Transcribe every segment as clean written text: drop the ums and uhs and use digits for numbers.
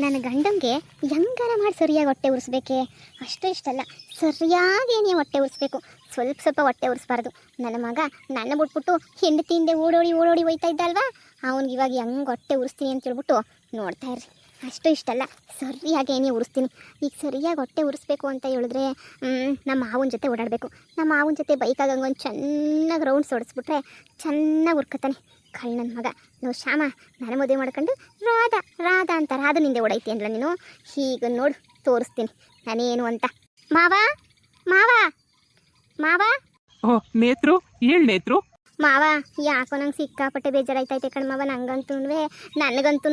ನನ್ನ ಗಂಡಂಗೆ ಹೆಂಗಾರ ಮಾಡಿ ಸರಿಯಾಗಿ ಹೊಟ್ಟೆ ಉರಿಸ್ಬೇಕೆ, ಅಷ್ಟು ಇಷ್ಟಲ್ಲ ಸರಿಯಾಗೇನೇ ಹೊಟ್ಟೆ ಉರಿಸ್ಬೇಕು, ಸ್ವಲ್ಪ ಸ್ವಲ್ಪ ಹೊಟ್ಟೆ ಉರಿಸ್ಬಾರ್ದು. ನನ್ನ ಮಗ ನನ್ನ ಬಿಟ್ಬಿಟ್ಟು ಹೆಂಡತಿಯಿಂದ ಓಡೋಡಿ ಹೋಯ್ತಾ ಇದ್ದ ಅಲ್ವಾ, ಅವ್ನಿಗೆ ಇವಾಗ ಹೆಂಗೆ ಹೊಟ್ಟೆ ಉರಿಸ್ತೀನಿ ಅಂತ ಹೇಳ್ಬಿಟ್ಟು ನೋಡ್ತಾ ಇರ್ರಿ. ಅಷ್ಟು ಇಷ್ಟಲ್ಲ ಸರಿಯಾಗೇನೇ ಉರಿಸ್ತೀನಿ. ಈಗ ಸರಿಯಾಗಿ ಹೊಟ್ಟೆ ಉರಿಸ್ಬೇಕು ಅಂತ ಹೇಳಿದ್ರೆ ನಮ್ಮ ಮಾವನ ಜೊತೆ ಓಡಾಡಬೇಕು. ನಮ್ಮ ಮಾವನ ಜೊತೆ ಬೈಕಾಗ ಹಂಗೊಂದು ಚೆನ್ನಾಗಿ ರೌಂಡ್ಸ್ ಹೊಡಿಸ್ಬಿಟ್ರೆ ಚೆನ್ನಾಗಿ ಉರ್ಕತಾನೆ ಕಳ್ ನನ್ನ ಮಗ. ನಾವು ಶ್ಯಾಮ ನಾನು ಮದುವೆ ಮಾಡ್ಕೊಂಡು ರಾಧಾ ಅಂತ ರಾಧನಿಂದೆ ಓಡೈತಿ ಅಂದ್ಲ ನೀನು. ಹೀಗೆ ನೋಡು ತೋರಿಸ್ತೀನಿ ನಾನೇನು ಅಂತ. ಮಾವ ಮಾವ ಮಾವ ಓ ನೇತ್ರು, ಹೇಳ್ ನೇತ್ರು. ಮಾವ ಯಾಕೋ ನಂಗೆ ಸಿಕ್ಕಾಪಟ್ಟೆ ಬೇಜಾರಾಯ್ತೈತೆ ಕಣ್ಮವ. ನನಗಂತೂ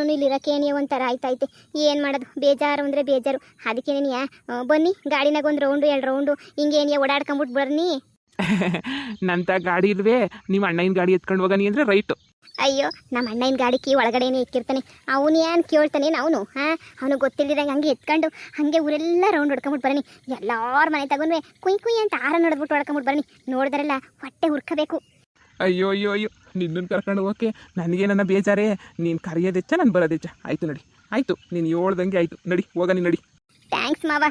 ಇಲ್ಲಿ ಇರೋಕ್ಕೇನೇ ಒಂಥರ ಆಯ್ತೈತೆ. ಏನು ಮಾಡೋದು, ಬೇಜಾರು ಅಂದರೆ ಬೇಜಾರು. ಅದಕ್ಕೆ ನೀನು ಬನ್ನಿ ಗಾಡಿನಾಗ ಒಂದು ರೌಂಡು 2 ರೌಂಡು ಹಿಂಗೇನಿಯ ಓಡಾಡ್ಕೊಂಬಿಟ್ಟು ಬರ್ನಿ. ನಂತ ಗಾಡಿ ಇಲ್ವೇ, ನಿಮ್ಮ ಅಣ್ಣನ ಗಾಡಿ ಎತ್ಕೊಂಡು ಹೋಗನಿ ಅಂದರೆ ರೈಟು. ಅಯ್ಯೋ ನಮ್ಮ ಅಣ್ಣನ ಗಾಡಿಗೆ ಒಳಗಡೆನೇ ಇಕ್ಕಿರ್ತಾನೆ, ಅವನು ಏನು ಕೇಳ್ತಾನೆ ಅವನು. ಅವನು ಗೊತ್ತಿಲ್ಲದಂಗೆ ಹಂಗೆ ಎತ್ಕೊಂಡು ಹಾಗೆ ಊರೆಲ್ಲ ರೌಂಡ್ ಹೊಡ್ಕೊಂಬಿಟ್ಟು ಬರನಿ. ಎಲ್ಲರ ಮನೆ ತಗೊಂಡ್ರೆ ಕುಯ್ ಅಂತ ಆರ ನೋಡ್ಬಿಟ್ಟು ಹೊಡ್ಕೊಂಬಿಟ್ಟು ಬರನಿ. ನೋಡಿದ್ರಲ್ಲ ಹೊಟ್ಟೆ ಹುರ್ಕಬೇಕು. ಅಯ್ಯೋ ಅಯ್ಯೋ ಅಯ್ಯೋ, ನಿನ್ನನ್ನು ಕರ್ಕೊಂಡು ಹೋಗೋಕ್ಕೆ ನನಗೆ ನನ್ನ ಬೇಜಾರೇ. ನೀನು ಕರೆಯೋದೆಚ್ಚ, ನಾನು ಬರೋದೆಚ್ಚ. ಆಯಿತು ನಡಿ, ಆಯಿತು ನೀನು ಹೇಳ್ದಂಗೆ ಆಯಿತು. ನಡಿ ಹೋಗನಿ, ನಡಿ. ಥ್ಯಾಂಕ್ಸ್ ಮಾವ.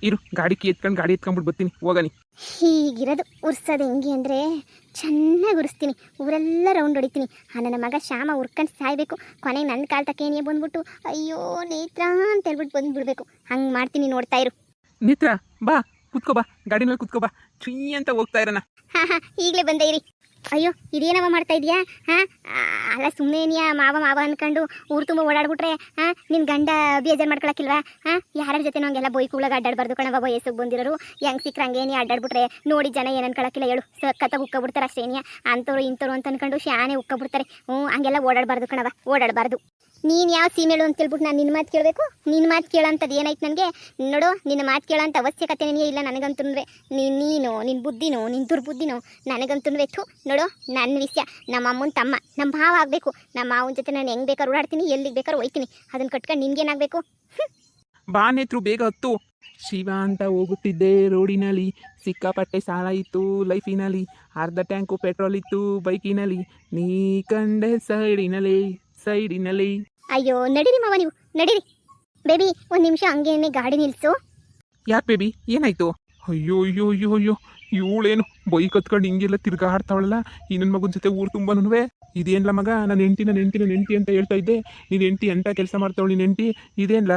ಇರು, ಗಾಡಿ ಎತ್ಕೊಂಡ್ಬಿಟ್ಟು ಬರ್ತೀನಿ, ಹೋಗನಿ. ಹೀಗಿರೋದು ಉರ್ಸೋದು ಹೆಂಗೆ ಅಂದರೆ ಚೆನ್ನಾಗಿ ಉರಿಸ್ತೀನಿ, ಊರೆಲ್ಲ ರೌಂಡ್ ಹೊಡಿತೀನಿ. ನನ್ನ ಮಗ ಶ್ಯಾಮ ಉರ್ಕೊಂಡು ಸಾಯ್ಬೇಕು. ಕೊನೆಗೆ ನನ್ನ ಕಾಲು ತಕ್ಕೇನಿಯೇ ಬಂದ್ಬಿಟ್ಟು ಅಯ್ಯೋ ನೇತ್ರ ಅಂತ ಹೇಳ್ಬಿಟ್ಟು ಬಂದುಬಿಡ್ಬೇಕು. ಹಂಗೆ ಮಾಡ್ತೀನಿ, ನೋಡ್ತಾ ಇರು. ನೇತ್ರ ಬಾ, ಕುತ್ಕೋ ಬಾ, ಗಾಡಿನಲ್ಲಿ ಕುತ್ಕೋ ಬಾ, ಚೀ ಅಂತ ಹೋಗ್ತಾ ಇರೋಣ. ಹಾಂ ಈಗಲೇ ಬಂದೆ ಇರಿ. ಅಯ್ಯೋ ಇದೇನವ ಮಾಡ್ತಾ ಇದೆಯಾ? ಅಲ್ಲ ಸುಮ್ಮನೆನಿಯಾ ಮಾವ ಅನ್ಕೊಂಡು ಊರು ತುಂಬ ಓಡಾಡ್ಬಿಟ್ರೆ ನಿನ್ನ ಗಂಡ ಬೇಜಾರು ಮಾಡ್ಕೊಳಕ್ಕಿಲ್ವಾ? ಯಾರ ಜೊತೆ ನಂಗೆಲ್ಲ ಬೈಕುಳಾಗ ಅಡ್ಡಾಡ್ಬಾರ್ದು ಕಣವ. ವಯಸ್ಸಿಗೆ ಬಂದಿರೋರು ಹೆಂಗೆ ಸಿಕ್ಕರೆ ಹಂಗೇನಿ ಅಡ್ಡಾಡ್ಬಿಟ್ರೆ ನೋಡಿ ಜನ ಏನು ಅನ್ಕೊಳಕ್ಕಿಲ್ಲ ಹೇಳು. ಸಕ್ಕತ್ತಾಗಿ ಉಕ್ಕಬಿಡ್ತಾರೆ ಅಷ್ಟೇನಿಯಾ. ಅಂಥವ್ರು ಇಂಥವ್ರು ಅಂತ ಅನ್ಕೊಂಡು ಶಾನೆ ಉಕ್ಕಬಿಡ್ತಾರೆ. ಹಂಗೆಲ್ಲ ಓಡಾಡಬಾರ್ದು ಕಣವ, ಓಡಾಡಬಾರ್ದು. ನೀನು ಯಾವ ಸೀಮೆಳು ಅಂತ ಹೇಳ್ಬಿಟ್ಟು ನಾನು ನಿನ್ನ ಮಾತು ಕೇಳಬೇಕು? ನಿನ್ನ ಮಾತು ಕೇಳೋಂಥದ್ದು ಏನಾಯ್ತು ನನಗೆ? ನೋಡು, ನಿನ್ನ ಮಾತು ಕೇಳೋಂಥ ಅವಶ್ಯಕತೆನೇ ಇಲ್ಲ ನನಗಂತೂ. ನೀನು ನಿನ್ನ ಬುದ್ಧಿನೋ ನಿನ್ನ ದುರ್ಬುದ್ಧಿನೋ ನನಗಂತೂ ಬೇಕು. ನೋಡು, ನನ್ನ ವಿಷಯ ನಮ್ಮ ಅಮ್ಮನ ತಮ್ಮ ನಮ್ಮ ಭಾವ ಆಗಬೇಕು. ನಮ್ಮ ಮಾವನ ಜೊತೆ ನಾನು ಹೆಂಗೆ ಬೇಕಾದ್ರೂ ಓಡಾಡ್ತೀನಿ, ಎಲ್ಲಿಗೆ ಬೇಕಾದ್ರೂ ಹೋಯ್ತೀನಿ. ಅದನ್ನು ಕಟ್ಕೊಂಡು ನಿನ್ಗೇನಾಗಬೇಕು? ಬಾ ನೇತ್ರು, ಬೇಗ ಹತ್ತು. ಶಿವ ಅಂತ ಹೋಗುತ್ತಿದ್ದೆ ರೋಡಿನಲ್ಲಿ, ಸಿಕ್ಕಾಪಟ್ಟೆ ಸಾಲ ಇತ್ತು ಲೈಫಿನಲ್ಲಿ, ಅರ್ಧ ಟ್ಯಾಂಕು ಪೆಟ್ರೋಲ್ ಇತ್ತು ಬೈಕಿನಲ್ಲಿ, ನೀ ಕಂಡೆ ಸೈಡಿನಲ್ಲಿ. ಅಯ್ಯೋ ನಡೀರಿ ಮಾವ, ನೀವು ನಡೀರಿ. ಬೇಬಿ ಒಂದು ನಿಮಿಷ ಹಂಗೇನೆ ಗಾಡಿ ನಿಲ್ಲಿಸು. ಯಾಕೆ ಬೇಬಿ, ಏನಾಯ್ತು? ಅಯ್ಯೋ ಅಯ್ಯೋ ಅಯ್ಯೋ ಅಯ್ಯೋ, ಇವಳೇನು ಬೈಕ್ ಹತ್ಕೊಂಡು ಹಿಂಗೆಲ್ಲ ತಿರ್ಗಾಡ್ತಾವಳಲ್ಲ ಈ ನನ್ನ ಮಗನ ಜೊತೆ ಊರು ತುಂಬಾನುವೆ. ಇದೇನ್ಲ ಮಗ, ನನ್ನ ಹೆಂಡತಿ ಅಂತ ಹೇಳ್ತಾ ಇದ್ದೆ. ನೀನು ಹೆಂಡತಿ ಎಂತ ಕೆಲಸ ಮಾಡ್ತಾವಳು ನಿನ್ನ ಹೆಂಡತಿ? ಇದೇನ್ಲ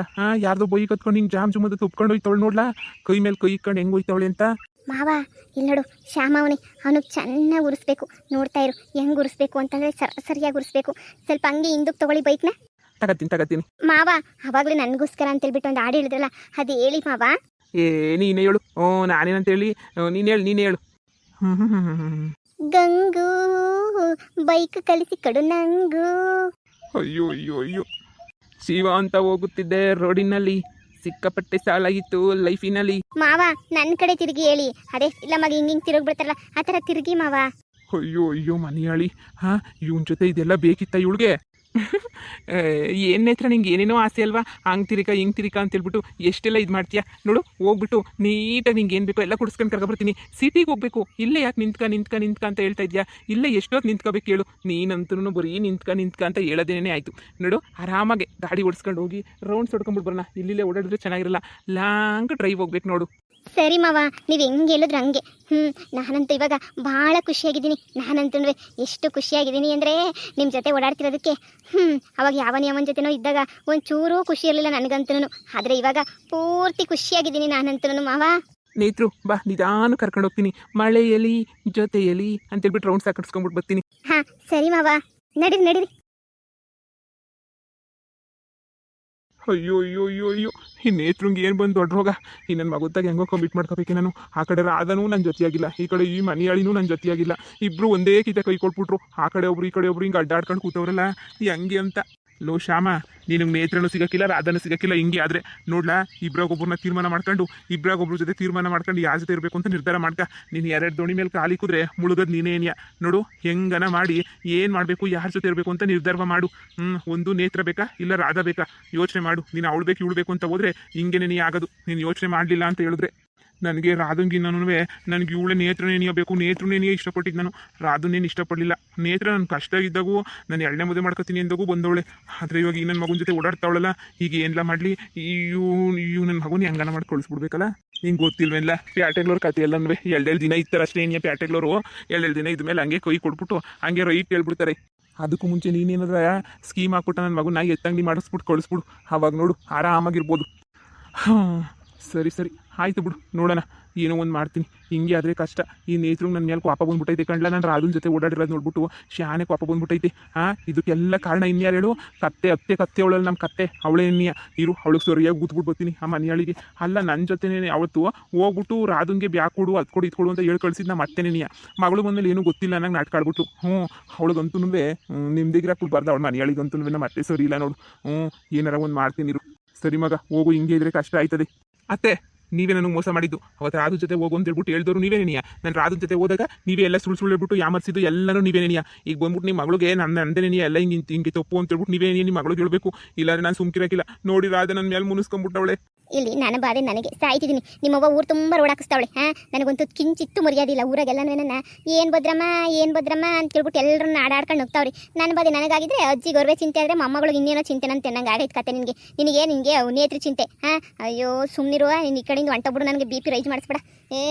ಯಾರ್ದು ಬೈಕ್ ಹತ್ಕೊಂಡು ಹಿಂಗೆ ಜಾಮ್ ಜುಮ್ಮದ ತುಪ್ಕೊಂಡು ಹೋಯ್ತಾವಳು ನೋಡ್ಲಾ, ಕೈ ಮೇಲೆ ಕೈ ಇಕ್ಕೊಂಡು ಹೆಂಗೆ ಹೋಯ್ತಾವಳೆ ಅಂತ. ಮಾವ ಇಲ್ಲಿ ನೋಡು, ಶ್ಯಾಮ ಅವನಿಗೆ ಚೆನ್ನಾಗಿ ಉರಿಸ್ಬೇಕು. ನೋಡ್ತಾ ಇರು ಹೆಂಗೆ ಉರಿಸ್ಬೇಕು ಅಂತಂದರೆ ಸರಿಯಾಗಿ ಉರಿಸ್ಬೇಕು. ಸ್ವಲ್ಪ ಹಂಗೆ ಹಿಂದಕ್ಕೆ ತಗೊಳ್ಳಿ ಬೈಕ್ನ. ತಗತ್ತೀನಿ ಮಾವ. ಅವಾಗಲೇ ನನಗೋಸ್ಕರ ಅಂತ ಹೇಳ್ಬಿಟ್ಟು ಒಂದು ಹಾಡು ಹೇಳಿದ್ರಲ್ಲ, ಅದು ಹೇಳಿ ಮಾವ. ನೀನೇ ಹೇಳು. ನಾನೇನಂತ ಹೇಳಿ? ನೀನೇ ಹೇಳು. ಗಂಗು ಬೈಕ್ ಕಳಿಸಿ ಕಡು ನಂಗು. ಅಯ್ಯೋ ಅಯ್ಯೋ ಅಯ್ಯೋ, ಶಿವ ಅಂತ ಹೋಗುತ್ತಿದ್ದೆ ರೋಡಿನಲ್ಲಿ, ಸಿಕ್ಕಾಪಟ್ಟೆ ಸಾಲ ಇತ್ತು ಲೈಫಿನಲ್ಲಿ. ಮಾವ ನನ್ನ ಕಡೆ ತಿರುಗಿ ಹೇಳಿ. ಅದೇ ಇಲ್ಲ ಮಗ ಹಿಂಗೆ ತಿರುಗಿ ಬಿಡ್ತಾರಲ್ಲ ಆ ಥರ ತಿರುಗಿ ಮಾವ. ಅಯ್ಯೋ ಅಯ್ಯೋ ಮನೆಯಾಳಿ, ಇವನ್ ಜೊತೆ ಇದೆಲ್ಲ ಬೇಕಿತ್ತ ಇವಳಿಗೆ? ಏನೇತ್ರ ನಿಂಗೆ ಏನೇನೋ ಆಸೆ ಅಲ್ವಾ, ಹಂಗೆ ತಿರಿಕ ಅಂತ ಹೇಳ್ಬಿಟ್ಟು ಎಷ್ಟೆಲ್ಲ ಇದು ಮಾಡ್ತೀಯಾ ನೋಡು. ಹೋಗ್ಬಿಟ್ಟು ನೀಟಾಗಿ ನಿಂಗೆ ಏನು ಬೇಕೋ ಎಲ್ಲ ಕುಡಿಸ್ಕೊಂಡು ಕರ್ಕೊಬರ್ತೀನಿ. ಸಿಟಿಗೆ ಹೋಗ್ಬೇಕು, ಇಲ್ಲೇ ಯಾಕೆ ನಿಂತ್ಕ ಅಂತ ಹೇಳ್ತಾ ಇದೆಯಾ? ಇಲ್ಲೇ ಎಷ್ಟೊತ್ತು ನಿಂತ್ಕೋಬೇಕು ಹೇಳು? ನೀನಂತೂ ಬರೀ ನಿಂತ್ಕ ಅಂತ ಹೇಳೋದೇನೇ ಆಯಿತು. ನೋಡು, ಆರಾಮಾಗೆ ಗಾಡಿ ಓಡಿಸ್ಕೊಂಡು ಹೋಗಿ ರೌಂಡ್ಸ್ ಹೊಡ್ಕೊಂಡ್ಬಿಟ್ಟು ಬರೋಣ. ಇಲ್ಲೇ ಓಡಾಡಿದ್ರೆ ಚೆನ್ನಾಗಿರಲ್ಲ, ಲಾಂಗ್ ಡ್ರೈವ್ ಹೋಗ್ಬೇಕು ನೋಡು. ಸರಿ ಮಾವ, ನೀವು ಹೆಂಗೆ ಹೇಳಿದ್ರೆ ಹಂಗೆ. ನಾನಂತೂ ಇವಾಗ ಭಾಳ ಖುಷಿಯಾಗಿದ್ದೀನಿ. ನಾನಂತೂ ಎಷ್ಟು ಖುಷಿಯಾಗಿದ್ದೀನಿ ಅಂದರೆ ನಿಮ್ಮ ಜೊತೆ ಓಡಾಡ್ತಿರೋದಕ್ಕೆ. ಅವಾಗ ಯಾವನ ಜೊತೆನೋ ಇದ್ದಾಗ ಒಂಚೂರೂ ಖುಷಿ ಇರಲಿಲ್ಲ ನನಗಂತೂ. ಆದರೆ ಇವಾಗ ಪೂರ್ತಿ ಖುಷಿಯಾಗಿದ್ದೀನಿ ನಾನಂತೂ ಮಾವ. ನೇತ್ರು ಬಾ, ನಿಧಾನ ಕರ್ಕೊಂಡು ಹೋಗ್ತೀನಿ. ಮಳೆಯಲಿ ಜೊತೆಯಲಿ ಅಂತೇಳ್ಬಿಟ್ಟು ರೌಂಡ್ಸ್ ಹಾಕಿಸ್ಕೊಂಡ್ಬಿಟ್ಟು ಬರ್ತೀನಿ. ಹಾಂ ಸರಿ ಮಾವ, ನಡೀರಿ. ಅಯ್ಯೋ ಅಯ್ಯೋ ಅಯ್ಯೋ ಅಯ್ಯೋ, ಈ ನೇತ್ರಂಗೆ ಏನು ಬಂದು ದೊಡ್ಡ ರೋಗ. ಈ ನನ್ನ ಮಗುತ್ತಾಗ ಹೆಂಗೋ ಕಮಿಟ್ ಮಾಡ್ಕೋಬೇಕು ನಾನು. ಆ ಕಡೆ ರಾಧನೂ ನನ್ನ ಜೊತೆಯಾಗಿಲ್ಲ, ಈ ಕಡೆ ಈ ಮನೆಯಾಳಿನೂ ನನ್ನ ಜೊತೆಯಾಗಿಲ್ಲ. ಇಬ್ಬರು ಒಂದೇ ಕಿತ ಕೈ ಕೊಟ್ಬಿಟ್ರು. ಆ ಕಡೆ ಒಬ್ರು ಈ ಕಡೆ ಒಬ್ರು ಹಿಂಗೆ ಅಡ್ಡಾಡ್ಕೊಂಡು ಕೂತವ್ರಲ್ಲ ಹೆಂಗೆ ಅಂತ. ಲೋ ಶ್ಯಾಮ, ನಿನಗೆ ನೇತ್ರನೂ ಸಿಗೋಕ್ಕಿಲ್ಲ, ರಾಧನೂ ಸಿಗೋಕ್ಕಿಲ್ಲ. ಹಿಂಗೆ ಆದರೆ ನೋಡ್ಲಾ, ಇಬ್ಬರಾಗೊಬ್ಬರನ್ನ ತೀರ್ಮಾನ ಮಾಡ್ಕೊಂಡು ಯಾರ ಜೊತೆ ಇರಬೇಕು ಅಂತ ನಿರ್ಧಾರ ಮಾಡ್ಕ. ನೀನು 2 ದೋಣಿ ಮೇಲೆ ಕಾಲಿ ಕುದ್ರೆ ಮುಳುಗದ್ ನೀನೇನ್ಯಾ. ನೋಡು, ಹೆಂಗನ ಮಾಡಿ ಏನು ಮಾಡಬೇಕು, ಯಾರ ಜೊತೆ ಇರಬೇಕು ಅಂತ ನಿರ್ಧಾರ ಮಾಡು. ಒಂದು ನೇತ್ರ ಬೇಕಾ ಇಲ್ಲ ರಾಧಾ ಬೇಕಾ ಯೋಚನೆ ಮಾಡು. ನೀನು ಅವಳು ಬೇಕು ಇವಳು ಬೇಕು ಅಂತ ಹೋದ್ರೆ ಹಿಂಗೇನೆ ನೀ ಆಗೋದು. ನೀನು ಯೋಚನೆ ಮಾಡಲಿಲ್ಲ ಅಂತ ಹೇಳಿದ್ರೆ ನನಗೆ ರಾಧುಂಗಿನ್ನೂ ನನಗೆ ಇವಳೆ ನೇತ್ರನೇನಿಯ ಬೇಕು, ನೇತ್ರನೇನಿಯ ಇಷ್ಟಪಟ್ಟಿದ್ದು ನಾನು. ರಾಧುನೇನು ಇಷ್ಟಪಡಲಿಲ್ಲ. ನೇತ್ರ ನನ್ನ ಕಷ್ಟ ಇದ್ದಾಗೂ ನಾನು ಎರಡನೇ ಮದುವೆ ಮಾಡ್ಕೊತೀನಿ ಎಂದಾಗೂ ಬಂದವಳೆ. ಆದರೆ ಇವಾಗ ಈ ನನ್ನ ಮಗನ ಜೊತೆ ಓಡಾಡ್ತಾವಳಲ್ಲ, ಈಗ ಏನೆಲ್ಲ ಮಾಡಲಿ? ಇವು ನನ್ನ ಮಗುನ ಹೆಂಗನ ಮಾಡಿ ಕಳಿಸ್ಬಿಡ್ಬೇಕಲ್ಲ. ಹಿಂಗೆ ಗೊತ್ತಿಲ್ವೇನಿಲ್ಲ ಪ್ಯಾಟೆಗ್ಳವ್ರ ಕತೆ ಎಲ್ಲನೂ ಎರಡೆರಡು ದಿನ ಇರ್ತಾರೆ ಏನಿಯ ಪ್ಯಾಟೆಗ್ಳವರು. ಎರಡೆರಡು ದಿನ ಇದ್ಮೇಲೆ ಹಂಗೆ ಕೈ ಕೊಟ್ಬಿಟ್ಟು ಹಂಗೆ ರೈಟ್ ಹೇಳ್ಬಿಡ್ತಾರೆ. ಅದಕ್ಕೂ ಮುಂಚೆ ನೀನೇನಾರ ಸ್ಕೀಮ್ ಹಾಕ್ಬಿಟ್ಟು ನನ್ನ ಮಗನ ಎತ್ತಂಗಡಿ ಮಾಡಿಸ್ಬಿಟ್ಟು ಕಳಿಸ್ಬಿಡು. ಆವಾಗ ನೋಡು ಆರಾಮಾಗಿರ್ಬೋದು. ಹಾಂ ಸರಿ ಸರಿ ಆಯಿತು ಬಿಡು, ನೋಡೋಣ ಏನೋ ಒಂದು ಮಾಡ್ತೀನಿ. ಹಿಂಗೆ ಆದರೆ ಕಷ್ಟ. ಈ ನೇತ್ರು ನನ್ನ ಮೇಲೆ ಕೋಪ ಬಂದ್ಬಿಟ್ಟೈತೆ ಕಣ್ಲ. ನಾನು ರಾಧುನ ಜೊತೆ ಓಡಾಡಿರೋದು ನೋಡ್ಬಿಟ್ಟು ಶಾನೆ ಕೋಪ ಬಂದ್ಬಿಟ್ಟೈತೆ. ಇದಕ್ಕೆಲ್ಲ ಕಾರಣ ಇನ್ಯಾರು ಹೇಳು? ಕತ್ತೆ ಅವಳಲ್ಲಿ ನಮ್ಮ ಕತ್ತೆ ಅವಳೇ ಇನ್ನಿಯ ಇರು, ಅವಳಿಗೆ ಸರಿಯಾಗಿ ಕೂತ್ಬಿಟ್ಟು ಬರ್ತೀನಿ ಆ ಮನೆಯಾಳಿಗೆ. ಅಲ್ಲ ನನ್ನ ಜೊತೆನೇ ಅವತ್ತು ಹೋಗ್ಬಿಟ್ಟು ರಾಧುಂಗೆ ಬ್ಯಾಗ್ ಕೊಡು ಅದು ಕೊಡು ಇದು ಕೊಡು ಅಂತ ಹೇಳಿ ಕಳ್ಸಿದ್ದು ನಮ್ಮ ಅತ್ತೆನೇ ನೀಯ. ಮಗಳು ಬಂದಲ್ಲಿ ಏನೂ ಗೊತ್ತಿಲ್ಲ ನಂಗೆ ನಾಟಕ ಆಡ್ಬಿಟ್ಟು. ಅವಳಿಗಂತೂ ನಿಮ್ದಿಗಿರ ಕೊಡ್ಬಾರ್ದು. ಅವಳ ಮನೆಯಾಳಿಗಂತೂ ನಮ್ಮ ಅತ್ತೆ ಸರಿ ಇಲ್ಲ ನೋಡು. ಏನಾರ ಒಂದು ಮಾಡ್ತೀನಿ ಇರು. ಸರಿ ಮಗ ಹೋಗು, ಹಿಂಗೆ ಇದ್ರೆ ಕಷ್ಟ ಆಯ್ತದೆ. ಅತ್ತೆ ನೀವೇ ನನಗೆ ಮೋಸ ಮಾಡಿದ್ದು. ಅವತ್ತು ರಾಧು ಜೊತೆ ಹೋಗು ಅಂತ ಹೇಳ್ಬಿಟ್ಟು ಹೇಳಿದವರು ನೀವೇನೇನಿಯ. ನಾನು ರಾಧು ಜೊತೆ ಹೋದಾಗ ನೀವೇ ಎಲ್ಲ ಸುಳ್ಳು ಹೇಳ್ಬಿಟ್ಟು ಯಾಮರ್ಸಿದ್ದು ಎಲ್ಲನೂ ನೀವೇನೇನಿಯ. ಈಗ ಬಂದ್ಬಿಟ್ಟು ನಿಮ್ಮ ಮಗಳಿಗೆ ನಂದೇನೇನಿಯ ಎಲ್ಲ ಹಿಂಗೆ ತಪ್ಪು ಅಂತ ಹೇಳ್ಬಿಟ್ಟು ನೀವೇ ನಿಮ್ಮ ಮಗಳಿಗೆ ಹೇಳ್ಬೇಕು. ಇಲ್ಲಾಂದ್ರೆ ನಾನು ಸುಮ್ಕಿರಕ್ಕಿಲ್ಲ. ನೋಡಿ ರಾಧ ನನ್ನ ಮೇಲೆ ಮುನಿಸ್ಕೊಂಡ್ಬಿಟ್ಟವಳೆ. ಇಲ್ಲಿ ನನ್ನ ಬಾಧೆ ನನಗೆ ಸಾಯ್ತಿದ್ದೀನಿ. ನಿಮ್ಮವ್ವ ಊರು ತುಂಬ ರೋಡ್ ಹಾಕಿಸ್ತಾವಳೆ. ನನಗಂತೂ ಕಿಂಚಿತ್ತು ಮರ್ಯಾದಿಲ್ಲ ಊರಾಗೆಲ್ಲನೂ. ನನ್ನ ಏನು ಭದ್ರಮ್ಮ ಅಂತ ಹೇಳ್ಬಿಟ್ಟು ಎಲ್ಲರನ್ನ ಆಡಾಡ್ಕೊಂಡು ಹೋಗ್ತಾವ್ರಿ. ನನ್ನ ಬಾಧೆ ನನಗಾಗಿದ್ರೆ ಅಜ್ಜಿ ಗೌರವ ಚಿಂತೆ ಆದರೆ ಮೊಮ್ಮಗಳಿಗೆ ಇನ್ನೇನೋ ಚಿಂತೆ ನಂತೆ ನಂಗೆ ಆಗೈತೆ ಕತೆ. ನಿನಗೆ ನೇತ್ರಿ ಚಿಂತೆ. ಅಯ್ಯೋ ಸುಮ್ಮನಿರುವ. ನೀನು ಈ ಕಡೆಯಿಂದ ಹೊಂಟೋಗ್ಬಿಡು. ನನಗೆ ಬಿ ಪಿ ರೈಸ್ ಮಾಡಿಸ್ಬೇಡ.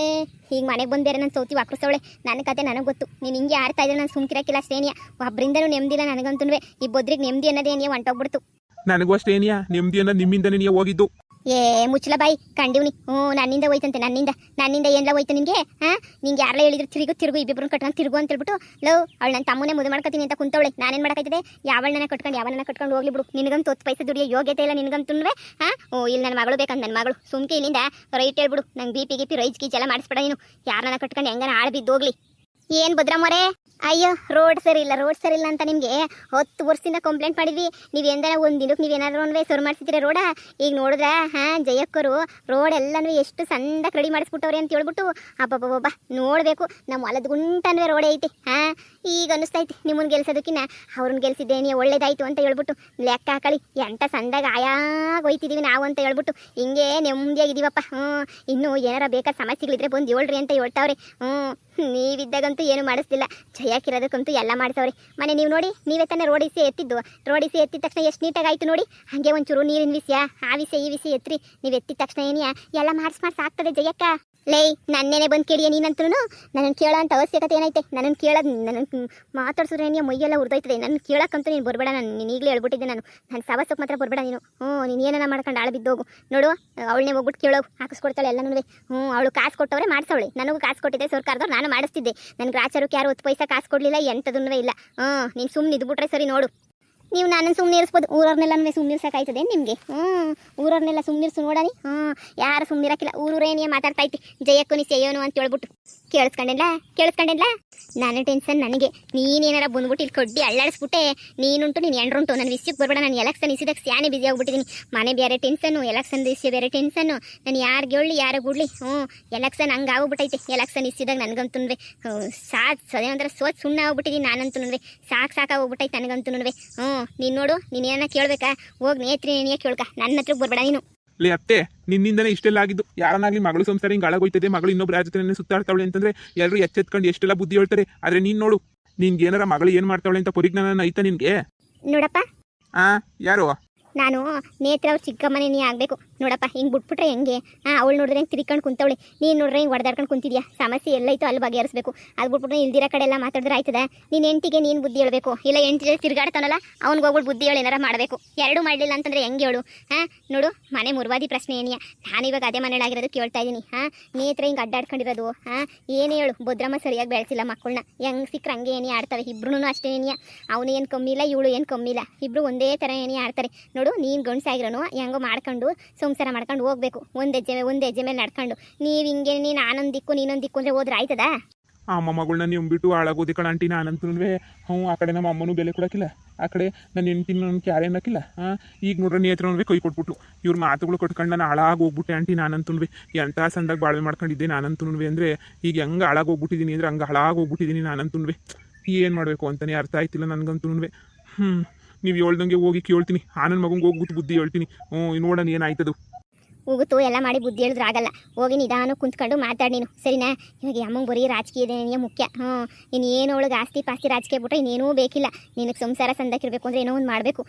ಹೀಗೆ ಮನೆಗೆ ಬಂದು ಬೇರೆ ನಾನು ಸೌತಿ ವಾಕ್ರಿಸವಳೆ. ನನ್ನ ಕತೆ ನನಗೆ ಗೊತ್ತು. ನೀನು ಹಿಂಗೆ ಆಡ್ತಾ ಇದ್ರೆ ನಾನು ಸುಮ್ಕಿರಕ್ಕಿಲ್ಲ ಅಷ್ಟೇನಿಯ. ಒಬ್ಬರಿಂದನೂ ನೆಮ್ಮದಿಲ್ಲ ನನಗಂತೂ. ಈ ಬದ್ರಿಗೆ ನೆಮ್ಮದಿ ಅನ್ನೋದೇನಿಯ ಹೊಂಟೋಗ್ಬಿಡ್ತು. ನನಗೂ ಅಷ್ಟೇನಿಯ ನೆಮ್ಮದಿ ಅನ್ನೋದು ನಿಮ್ಮಿಂದನೇ ನೀ ಹೋಗಿದ್ದು. ಮುಚ್ಚಲ ಬಾಯಿ ಕಂಡಿವ್ನಿ. ನನ್ನಿಂದ ಹೋಯ್ತಂತೆ. ನನ್ನಿಂದ ಏನೆಲ್ಲ ಹೋಯ್ತು ನಿನಗೆ? ನಿಂಗೆ ಯಾರೆಲ್ಲ ಹೇಳಿದ್ರು ತಿರುಗು ಇಬ್ಬಿಬ್ರನ್ನ ಕಟ್ಕೊಂಡು ತಿರುಗು ಅಂತ ಹೇಳ್ಬಿಟ್ಟು ಲವ್ ಅವಳು ನನ್ನ ತಮ್ಮನೇ ಮದುವೆ ಮಾಡ್ಕೊತೀನಿ ಅಂತ ಕುಂತವಳೆ. ನಾನೇನು ಮಾಡೋಕ್ಕಾಯ್ತದೆ? ಯಾವಳನ್ನ ಕಟ್ಕೊಂಡು ಹೋಗ್ಲಿ ಬಿಡು. ನಿನಗಂತೂ 10 ಪೈಸೆ ದುಡಿಯೋ ಯೋಗ್ಯತೆ ಇಲ್ಲ ನಿನಗಂತೂ. ಇಲ್ಲಿ ನನ್ನ ಮಗಳು ಬೇಕಂತ ನನ್ನ ಮಗಳು ಸುಮ್ಕೆ ಇಲ್ಲಿಂದ ರೈಟ್ ಹೇಳ್ಬಿಡು. ನಂಗೆ ಬಿ ಪಿ ರೈಸ್ ಗೀಚ್ ಎಲ್ಲ ಮಾಡಿಸ್ಬೇಡ ನೀನು. ಯಾರನ್ನ ಕಟ್ಕೊಂಡು ಹೆಂಗನ ಆಳ್ಬಿದ್ದೋಗ್ಲಿ. ಏನು ಭದ್ರಮ್ಮೋರೆ? ಅಯ್ಯೋ ರೋಡ್ ಸರಿ ಇಲ್ಲ ಅಂತ ನಿಮಗೆ 10 ವರ್ಷದಿಂದ ಕಂಪ್ಲೇಂಟ್ ಮಾಡಿದ್ವಿ. ನೀವು ಎಂದಾರ ಒಂದು ದಿನಕ್ಕೆ ನೀವೇನಾದ್ರು ಒಂದು ಸರ್ ಮಾಡಿಸಿದ್ರೆ ರೋಡ. ಈಗ ನೋಡಿದ್ರೆ ಜಯಕ್ಕರು ರೋಡ್ ಎಲ್ಲನೂ ಎಷ್ಟು ಸಂದಕ್ಕೆ ರೆಡಿ ಮಾಡಿಸ್ಬಿಟ್ಟವ್ರೆ ಅಂತ ಹೇಳ್ಬಿಟ್ಟು ಅಬ್ಬಬ್ಬಬ್ಬ ನೋಡಬೇಕು. ನಮ್ಮ ಹೊಲದ ಗುಂಟನ್ವೇ ರೋಡೇ ಐತಿ. ಈಗ ಅನ್ನಿಸ್ತೈತಿ ನಿಮ್ಮನ್ನು ಗೆಲ್ಸೋದಕ್ಕಿನ್ನ ಅವ್ರನ್ನ ಗೆಲ್ಸಿದ್ದೇನೆ ಒಳ್ಳೇದಾಯ್ತು ಅಂತ ಹೇಳ್ಬಿಟ್ಟು ಲೆಕ್ಕ ಹಾಕಳಿ. ಎಂಟ ಸಂದಾಗ ಆಯಾಗ ಹೋಯ್ತಿದ್ದೀವಿ ನಾವು ಅಂತ ಹೇಳ್ಬಿಟ್ಟು ಹಿಂಗೆ ನೆಮ್ಮದಿಯಾಗಿದ್ದೀವಪ್ಪ. ಇನ್ನೂ ಏನಾರ ಬೇಕಾದ ಸಮಸ್ಯೆಗಳಿದ್ರೆ ಬಂದು ಹೇಳ್ರಿ ಅಂತ ಹೇಳ್ತಾವ್ರೆ. ನೀವಿದ್ದಾಗಂತೂ ಏನು ಮಾಡಿಸ್ಲಿಲ್ಲ. ಜಯಕ್ಕಿರೋದಕ್ಕಂತೂ ಎಲ್ಲ ಮಾಡ್ತಾವ್ರಿ. ಮನೆ ನೀವು ನೋಡಿ, ನೀವೇ ತಾನೇ ರೋಡಿಸಿ ಎತ್ತಿದ್ದು. ರೋಡಿಸಿ ಎತ್ತಿದ ತಕ್ಷಣ ಎಷ್ಟು ನೀಟಾಗಾಯ್ತು ನೋಡಿ. ಹಾಗೆ ಒಂಚೂರು ನೀರಿನ ವಿಷಯ ಆ ವಿಷಯ ಈ ವಿಷಯ ಎತ್ರಿ. ನೀವು ಎತ್ತಿದ ತಕ್ಷಣ ಏನಿಯಾ ಎಲ್ಲ ಆಗ್ತದೆ ಜಯಕ್ಕ. ಲೇ ನನ್ನೇನೆ ಬಂದು ಕೇಳಿಯ ನೀನಂತೂ. ನನ್ನನ್ನು ಕೇಳೋ ಅಂತ ಅವಶ್ಯಕತೆ ಏನೈತೆ? ನನ್ನನ್ನು ಕೇಳೋದು ನನಗೆ ಮಾತಾಡ್ಸಿದ್ರೆ ಏನಿಯ ಮೈಯೆಲ್ಲ ಉರ್ದೋಯ್ತದೆ. ನನ್ನ ಕೇಳೋಕ್ಕಂತೂ ನೀನು ಬರಬೇಡ. ನಾನು ಈಗಲೇ ಹೇಳ್ಬಿಟ್ಟಿದ್ದೆ. ನನ್ನ ಸವಸಕ್ಕೆ ಮಾತ್ರ ಬರಬೇಡ ನೀನು. ನೀನು ಏನಾರ ಮಾಡ್ಕೊಂಡು ಆಳು ಬಿದ್ದೋಗು. ನೋಡು ಅವಳನ್ನೇ ಹೋಗ್ಬಿಟ್ಟು ಕೇಳೋ, ಹಾಕಿಸ್ಕೊಡ್ತಾಳೆ ಎಲ್ಲನೂ. ಅವಳು ಕಾಸು ಕೊಟ್ಟವ್ರೆ ಮಾಡಿಸವಳೆ. ನನಗೂ ಕಾಸು ಕೊಟ್ಟಿದ್ದೆ ಸರ್ಕಾರದವ್ರು, ನಾನು ಮಾಡಿಸ್ತಿದ್ದೆ. ನನಗೆ ರಾಚಾರಕ್ಕೆ ಯಾರು 10 ಪೈಸೆ ಕಾಸು ಕೊಡಲಿಲ್ಲ, ಎಂಥದೂ ಇಲ್ಲ. ನೀನು ಸುಮ್ಮನೆ ಇದ್ಬಿಟ್ರೆ ಸರಿ. ನೋಡು ನೀವು ನಾನು ಸುಮ್ಮನೆ ಇರಿಸ್ಬೋದು. ಊರವ್ರನ್ನೆಲ್ಲ ಸುಮ್ಮನಿರ್ಸೋಕ್ಕಾಯ್ತದೆ ನಿಮಗೆ? ಊರವ್ರನ್ನೆಲ್ಲ ಸುಮ್ಮನಿರ್ಸು ನೋಡನಿ. ಯಾರು ಸುಮ್ಮನಿರಕ್ಕಿಲ್ಲ. ಊರೇನಿಯ ಮಾತಾಡ್ತೈತಿ ಜಯಕ್ಕೂ ನೀ ಸೇಯೋನು ಅಂತ ಹೇಳ್ಬಿಟ್ಟು. ಕೇಳಿಸ್ಕೊಂಡಿಲ್ಲ ನಾನು ಟೆನ್ಷನ್ ನನಗೆ. ನೀನೇನಾರ ಬಂದ್ಬಿಟ್ಟು ಇಲ್ಲಿ ಕೊಡ್ಡಿ ಅಳ್ಳಾಡಿಸ್ಬಿಟ್ಟೆ. ನೀನುಂಟು ನೀನು ಎಂಡ್ರುಂಟು. ನನ್ನ ವಿಷಯಕ್ಕೆ ಬರಬೇಡ. ನಾನು ಎಲೆಕ್ಷನ್ ಇಸಿದಾಗ ಸ್ಯಾನೆ ಬಿಸಿ ಆಗ್ಬಿಟ್ಟಿದ್ದೀನಿ. ಮನೆ ಬೇರೆ ಟೆನ್ಷನ್ನು, ಎಲೆಕ್ಷನ್ ವಿಷಯ ಬೇರೆ ಟೆನ್ಷನ್ನು. ನಾನು ಯಾರಿಗೆ ಹೇಳಿ ಯಾರಿಗೆ ಬಿಡ್ಲಿ? ಎಲೆಕ್ಷನ್ ಹಂಗೆ ಆಗ್ಬಿಟ್ಟೈತೆ. ಎಲೆಕ್ಷನ್ ಇಸಿದಾಗ ನನಗಂತೂ ಅದೇನಂದ್ರೆ ಸುಣ್ಣ ಆಗ್ಬಿಟ್ಟಿದ್ದೀನಿ ನಾನಂತೂ. ಸಾಕಾಗೋಗ್ಬಿಟ್ಟೈತೆ ನನಗಂತೂ. ನೀನು ನೋಡು, ನೀನೇನ ಕೇಳ್ಬೇಕಾ? ಹೋಗಿ ನೇತ್ರಿ ನೀನೇ ಕೇಳ್ಕ. ನನ್ನ ಹತ್ರಕ್ಕೆ ಬರಬೇಡ ನೀನು. ಲೇ ಅತ್ತೆ, ನಿನ್ನಿಂದನೇ ಇಷ್ಟೆಲ್ಲ ಆಗಿದ್ದು. ಯಾರನ್ನಾಗ್ಲಿ ಮಗಳು ಸಂಸಾರ ಹಿಂಗೆ ಹಾಳಾಗೋಯ್ತದೆ, ಮಗಳು ಇನ್ನೊಬ್ರು ಯಾರ ಜೊತೆ ಸುತ್ತಾಡ್ತಾವಳೆ ಅಂತಂದ್ರೆ ಎಲ್ಲರೂ ಎಚ್ಚೆತ್ಕೊಂಡು ಎಷ್ಟೆಲ್ಲ ಬುದ್ಧಿ ಹೇಳ್ತಾರೆ. ಆದರೆ ನೀನು ನೋಡು, ನಿನ್ಗೆ ಏನಾರ ಮಗಳು ಏನು ಮಾಡ್ತಾವಳೆ ಅಂತ ಪರಿಜ್ಞಾನ ಐತಾ ನಿನ್ಗೆ? ನೋಡಪ್ಪ ಯಾರು? ನಾನು ನೇತ್ರ ಅವ್ರ ಚಿಕ್ಕಮ್ಮನೇ ನೀ ಆಗಬೇಕು. ನೋಡಪ್ಪ ಹಿಂಗೆ ಬಿಟ್ಬಿಟ್ರೆ ಹೆಂಗೆ? ಅವಳು ನೋಡಿದ್ರೆ ಹಿಂಗೆ ತಿರ್ಕೊಂಡು ಕುಂತವಳೆ. ನೀನು ನೋಡ್ರೆ ಹಿಂಗೆ ಹೊಡೆದಾಡ್ಕೊಂಡು ಕುಂತಿದ್ಯಾ. ಸಮಸ್ಯೆ ಎಲ್ಲೈತೋ ಅಲ್ಲಿ ಬಗೆಹರಿಸಬೇಕು. ಅದು ಬಿಟ್ಬಿಟ್ಟು ಇಲ್ದಿರೋ ಕಡೆ ಎಲ್ಲ ಮಾತಾಡಿದ್ರೆ ಆಯ್ತದ? ನೀನು ಹೆಂಡ್ತಿಗೆ ನೀನು ಬುದ್ಧಿ ಹೇಳಬೇಕು. ಇಲ್ಲ ಹೆಂಡ್ತಿ ತಿರ್ಗಾಡ್ತಾನಲ್ಲ ಅವ್ನಿಗೆ ಹೋಗ್ಬಿಟ್ಟು ಬುದ್ಧಿ ಹೇಳಿ ಏನಾರ ಮಾಡಬೇಕು. ಎರಡೂ ಮಾಡಲಿಲ್ಲ ಅಂತಂದ್ರೆ ಹೆಂಗೆ ಹೇಳು? ನೋಡು ಮನೆ ಮುರ್ವಾದಿ ಪ್ರಶ್ನೆ ಏನಿಯಾ? ನಾನು ಇವಾಗ ಅದೇ ಮನೇಲಾಗಿರೋದು ಕೇಳ್ತಾ ಇದ್ದೀನಿ. ನೇತ್ರ ಹಿಂಗೆ ಅಡ್ಡಾಡ್ಕೊಂಡಿರೋದು ಏನೇ ಹೇಳು? ಭದ್ರಮ್ಮ ಸರಿಯಾಗಿ ಬೆಳೆಸಿಲ್ಲ ಮಕ್ಕಳನ್ನ. ಹೆಂಗೆ ಸಿಕ್ಕರೆ ಹಂಗೆ ಏನೇ ಆಡ್ತವೆ. ಇಬ್ರು ಅಷ್ಟೇ ಏನಿಯಾ. ಅವನು ಏನು ಕಮ್ಮಿ ಇಲ್ಲ, ಇವಳು ಏನು ಕಮ್ಮಿ ಇಲ್ಲ. ಇಬ್ಬರು ಒಂದೇ ಥರ ಏನೇ ಆಡ್ತಾರೆ. ನೋಡು ನೀನು ಗಂಡಸಾಗಿರೋನು ಹೆಂಗೋ ಮಾಡ್ಕೊಂಡು ಸಂಸಾರ ಮಾಡ್ಕೊಂಡು ಹೋಗ್ಬೇಕು. ಒಂದೇ ಹೆಜ್ಜೆ ಮೇಲೆ ನಡ್ಕೊಂಡು. ನೀವು ಹಿಂಗೆ ನೀನು ಆನೊಂದು ದಿಕ್ಕು ನೀನೊಂದು ದಿಕ್ಕು ಅಂದರೆ ಹೋದ್ರೆ ಆಯ್ತದ? ಮಗಳನ್ನ ನೀವು ಬಿಟ್ಟು ಹಾಳಾಗೋದಿ ಕಣ ಆಂಟಿ. ನಾನಂತೂ ಆ ಕಡೆ ನಮ್ಮ ಅಮ್ಮನೂ ಬೆಲೆ ಕೊಡೋಕ್ಕಿಲ್ಲ, ಆ ಕಡೆ ನನ್ನ ಹೆಂಡ್ತಿನ ನನ್ನ ಕ್ಯಾರೆ ಅನ್ನೋಕ್ಕಿಲ್ಲ. ಈಗ ನೋಡ್ರೆ ನೇತ್ರನೂ ಕೈ ಕೊಟ್ಬಿಟ್ಲು. ಇವ್ರ ಮಾತುಗಳು ಕೊಟ್ಕೊಂಡು ನಾನು ಹಾಳಾಗಿ ಹೋಗ್ಬಿಟ್ಟೆ ಆಂಟಿ. ನಾನಂತೂ ಎಂಥ ಸಂದಾಗ ಬಾಳ್ವೆ ಮಾಡ್ಕೊಂಡಿದ್ದೆ ನಾನಂತೂ. ಅಂದರೆ ಈಗ ಹೆಂಗೆ ಹಾಳಾಗಿ ಹೋಗ್ಬಿಟ್ಟಿದ್ದೀನಿ ಅಂದರೆ ಹಂಗೆ ಹಾಳಾಗಿ ಹೋಗ್ಬಿಟ್ಟಿದ್ದೀನಿ ನಾನಂತೂ. ಏನು ಮಾಡಬೇಕು ಅಂತಲೇ ಅರ್ಥ ಆಯ್ತಿಲ್ಲ ನನಗಂತೂ. ನೀವು ಹೇಳ್ದಂಗೆ ಹೋಗಿ ಕೇಳ್ತೀನಿ. ನನ್ನ ಮಗಂಗೆ ಹೋಗ್ಬಿಟ್ಟು ಬುದ್ಧಿ ಹೇಳ್ತೀನಿ. ನೋಡೋಣ ಏನಾಯ್ತದು. ಹೋಗುತ್ತೋ ಎಲ್ಲ ಮಾಡಿ ಬುದ್ಧಿ ಹೇಳಿದ್ರು ಆಗಲ್ಲ. ಹೋಗಿ ನಿಧಾನ ಕುಂತ್ಕೊಂಡು ಮಾತಾಡಿ ನೀನು, ಸರಿನಾ? ಇವಾಗ ಅಮ್ಮಂಗೆ ಬರೀ ರಾಜಕೀಯದೇ ಮುಖ್ಯ. ಇನ್ನೇನು ಅವಳಿಗೆ ಆಸ್ತಿ ಪಾಸ್ತಿ ರಾಜಕೀಯ ಬಿಟ್ರೆ ಇನ್ನೇನೂ ಬೇಕಿಲ್ಲ. ನಿನಗೆ ಸಂಸಾರ ಸಂದಕ್ಕಿರ್ಬೇಕು ಅಂದರೆ ಏನೋ ಒಂದು ಮಾಡಬೇಕು.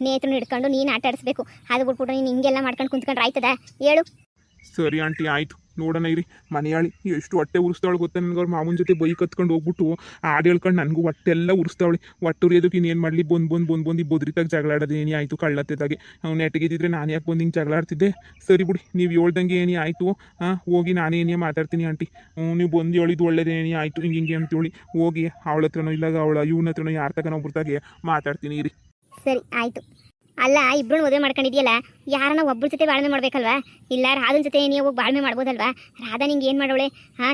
ನೇತ್ರನ ಹಿಡ್ಕೊಂಡು ನೀನು ಆಟ ಆಡಿಸ್ಬೇಕು. ಅದು ಬಿಟ್ಬಿಟ್ಟು ನೀನು ಹಿಂಗೆಲ್ಲ ಮಾಡ್ಕೊಂಡು ಕುಂತ್ಕೊಂಡ್ರೆ ಆಯ್ತದ ಹೇಳು? ಸರಿ ಆಂಟಿ, ಆಯಿತು. ನೋಡೋಣ ಇರಿ. ಮನೆಯಾಳಿ ಎಷ್ಟು ಹೊಟ್ಟೆ ಉರಿಸ್ತಾವಳು ಗೊತ್ತಾ ನನಗೆ. ಅವ್ರ ಮಾಮನ ಜೊತೆ ಬೈ ಕತ್ಕೊಂಡು ಹೋಗ್ಬಿಟ್ಟು ಹಾಡು ಹೇಳ್ಕೊಂಡು ನನಗೂ ಹೊಟ್ಟೆಲ್ಲ ಉರಿಸ್ತಾವಳಿ. ಒಟ್ಟುರಿಯೋದಕ್ಕೆ ಇನ್ನೇನು ಮಾಡಲಿ, ಬಂದು ಈ ಬೊದ್ರಿತಾಗ ಜಗಳ ಆಡೋದು ಏನೇ ಆಯಿತು ಕಳ್ಳತ್ತೆದಾಗೆ. ಅವ್ನು ನೆಟ್ಟಿಗಿದ್ದಿದ್ರೆ ನಾನು ಯಾಕೆ ಬಂದು ಹಿಂಗೆ ಜಗಳ ಆಡ್ತಿದ್ದೆ? ಸರಿ ಬಿಡಿ, ನೀವು ಹೇಳ್ದಂಗೆ ಏನೇ ಆಯಿತು. ಹೋಗಿ ನಾನೇ ಏನೇ ಮಾತಾಡ್ತೀನಿ ಆಂಟಿ. ನೀವು ಬಂದು ಹೇಳಿದ್ದು ಒಳ್ಳೇದೇನೇ ಆಯಿತು. ಹಿಂಗೆ ಅಂತೇಳಿ ಹೋಗಿ ಅವಳ ಹತ್ರನೋ ಇಲ್ಲ ಅವಳ ಇವನ ಹತ್ರನೋ ಯಾರ ತಗನೋ ಒಬ್ರತಾಗೆ ಮಾತಾಡ್ತೀನಿ ಇರಿ. ಸರಿ ಆಯಿತು. ಅಲ್ಲ, ಇಬ್ಬರು ಮದುವೆ ಮಾಡ್ಕೊಂಡಿದ್ಯಲ್ಲ, ಯಾರನ್ನ ಒಬ್ಬರ ಜೊತೆ ಬಾಳ್ಮೆ ಮಾಡ್ಬೇಕಲ್ವಾ? ಇಲ್ಲ ರಾಧನ ಜೊತೆ ನೀವು ಹೋಗಿ ಬಾಳ್ಮೆ ಮಾಡ್ಬೋದಲ್ವಾ? ರಾಧಾ ನಿಂಗೆ ಏನು ಮಾಡೋಳೆ?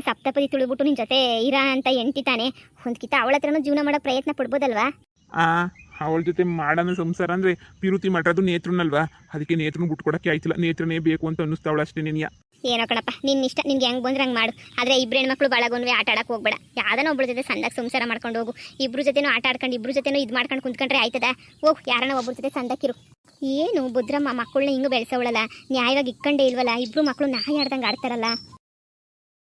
ಸಪ್ತಪದಿ ತುಳಿದ್ಬಿಟ್ಟು ನಿನ್ನ ಜೊತೆ ಇರಾ ಅಂತ ಎಂಟಿ ತಾನೆ. ಒಂದ್ಕಿತ ಅವಳ ಹತ್ರನೂ ಜೀವನ ಮಾಡೋ ಪ್ರಯತ್ನ ಪಡ್ಬೋದಲ್ವಾ? ಅವಳ ಜೊತೆ ಮಾಡೋಣ ಸಂಸಾರ ಅಂದರೆ ಪಿರುತಿ ಮಾಡೋದು ನೇತ್ರನಲ್ವಾ? ಅದಕ್ಕೆ ನೇತ್ರನ ಬಿಟ್ಕೊಡೋಕ್ಕೆ ಆಯ್ತಿಲ್ಲ. ನೇತ್ರನೇ ಬೇಕು ಅಂತ ಅನ್ನಿಸ್ತಾವಳ ಅಷ್ಟೇ. ನೀನು ಏನೋ ಕಣಪ್ಪ, ನಿನ್ನ ಇಷ್ಟ, ನಿನ್ಗೆ ಹೆಂಗೆ ಬಂದ್ರೆ ಹಂಗೆ ಮಾಡು. ಆದರೆ ಇಬ್ಬರು ಹೆಣ್ಮಕ್ಳು ಬಾಳಗೊಂಡ್ವೆ ಆಟ ಆಡಕ್ಕೆ ಹೋಗ್ಬೇಡ. ಯಾವ್ದನ್ನ ಒಬ್ಬಳ ಜೊತೆ ಸಂದಾಗ ಸಂಸಾರ ಮಾಡ್ಕೊಂಡು ಹೋಗು. ಇಬ್ಬರು ಜೊತೆನೂ ಆಟ ಆಡ್ಕೊಂಡು ಇಬ್ಬರು ಜೊತೆನೂ ಇದು ಮಾಡ್ಕೊಂಡು ಕುಂತ್ಕೊಂಡ್ರೆ ಆಯ್ತದ? ಹೋಗು, ಯಾರನ್ನ ಒಬ್ಬರ ಜೊತೆ ಸಂದಕ್ಕಿರು. ಏನು ಭದ್ರಮ್ಮ ಮಕ್ಕಳನ್ನ ಹಿಂಗೆ ಬೆಳೆಸೋಳಲ್ಲ, ನ್ಯಾಯವಾಗಿ ಇಕ್ಕೊಂಡೇ ಇಲ್ವಲ್ಲ? ಇಬ್ಬರು ಮಕ್ಕಳು ನಾಯಿ ಆಡ್ದಂಗೆ ಆಡ್ತಾರಲ್ಲ.